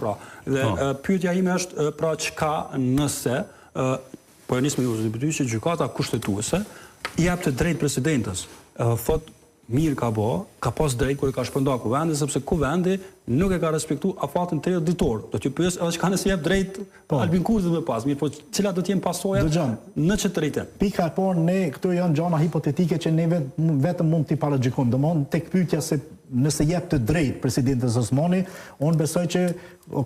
pra. Dhe pyetja ime është pra çka nëse po e nis me ju që gjykata kushtetuese i jep të drejt presidentës. Thot mirë ka pas drejt kur e ka shpërndar kuvendi, sepse kuvendi nuk e ka respektuar afatin 30 ditor. Do t'ju pyes edhe çka nëse jep drejt Albin Kurthi më pas, mirë, po cilat do të jenë pasojat në çet drejtim. Pika e parë, ne këto janë gjëra hipotetike që ne vetëm mund t'i paragjykojmë. Domthon tek pyetja se nëse jep të drejt presidentës Osmani, unë besoj që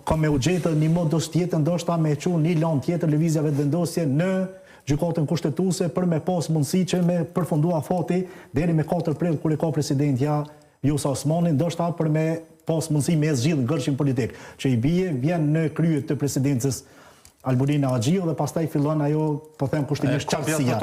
ka me u gjetë një modos tjetër, ndoshta me çu një lan tjetër lëvizja vetëvendosje në gjykatën kushtetuese për me pas mundësi që me përfundua afati deri me 4 prill kur e ka presidentja Vjosa Osmani, ndoshta për me pas mundësi me zgjidh gërçin politik, që i vjen në krye të presidentës Albulina Agjiu dhe pastaj fillon ajo, po them kushtimisht qartësia.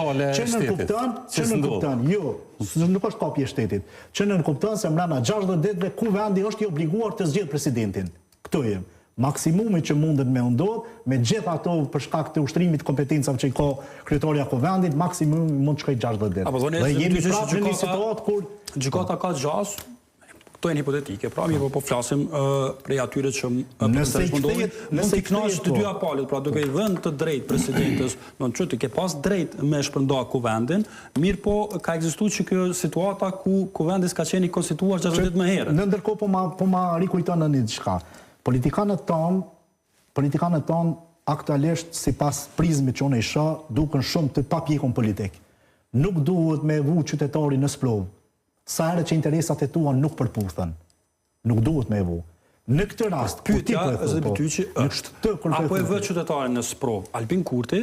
Që në kupton, jo, nuk është kopje e shtetit. Që në kupton se mbrana 60 ditëve kuvendi është i obliguar të zgjidh presidentin. Këto janë maksimumi që mundet me ndodh, me gjithë ato për shkak të ushtrimit të kompetencave që i ka kryetaria kovendit, maksimumi mund të shkojë 60 ditë. Dhe jemi prapë në një situatë kur gjykata ka gjas, këto janë hipotetike, pra mirë po flasim prej atyre që nëse i kënaqsh të dyja palët, pra duke i dhënë të drejtë presidentës, do të thotë ke pas drejt me shpërndar kuvendin, mirë po ka ekzistuar që kjo situata ku kuvendi s'ka qenë i konstituar 60 ditë më herët. Në ndërkohë po ma rikujton në diçka. Politikanët tonë aktualisht sipas prizmit që unë e shoh duken shumë të papjekun politik. Nuk duhet me vu qytetarin në sprovë. Sa herë që interesat e tua nuk përputhen. Nuk duhet me vu. Në këtë rast, pyetja është, apo e vë qytetarin në sprovë Albin Kurthi,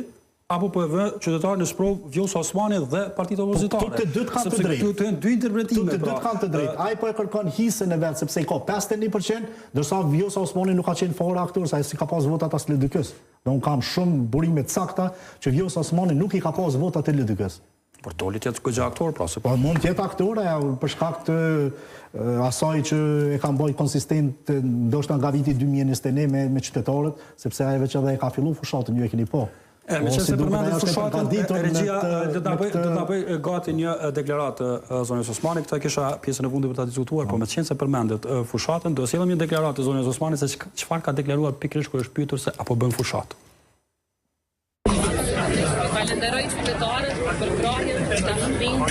apo po e vë qytetarin në sprovë Vjosa Osmani dhe partitë opozitare. Të dytë kanë të drejtë. Të dy interpretime. Të dytë kanë të drejtë. Ai po e kërkon hisën e vet sepse i ka 51%, ndërsa Vjosa Osmani nuk ka qenë fare aktor, sa ai si ka pas votat as LDK-s. Dhe un kam shumë burime të sakta që Vjosa Osmani nuk i ka pas votat e LDK-s. Por doli të jetë goxha aktor, pra se po mund të jetë aktor për shkak të asaj që e ka bërë konsistent ndoshta nga viti 2021 me qytetarët, sepse ai veç edhe e ka filluar fushatën, ju e keni po. Me që se përmendet fushatën, regjia do ta bëj gati një deklaratë zonës Osmani, këta kisha pjesën e fundit për ta diskutuar, po me qenë se përmendet fushatën, do sjellëm një deklaratë zonës Osmani se çfarë ka deklaruar pikërisht kur është pyetur se apo bën fushatë. Falenderoj qytetarët për krahjen, për dashurinë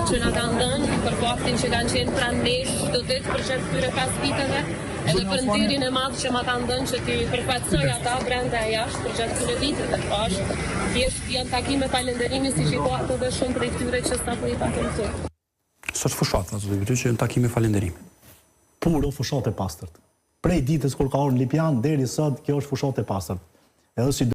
që na kanë dhënë, për faktin që kanë qenë pranë nesh çdo ditë për çfarë këtyre 5 viteve, edhe për ndirin e madh që ma kanë dhënë që t'i përfaqësoj ata brenda e jashtë për gjatë këtyre viteve. Thjesht janë takime falenderimi siç i ka ato dhe shumë prej këtyre që sapo i patëm këtu. S'është fushatë, do të thotë që janë takime falenderimi. Puro fushatë e pastërt. Prej ditës kur ka ardhur Lipian deri sot, kjo është fushatë e pastërt. Edhe si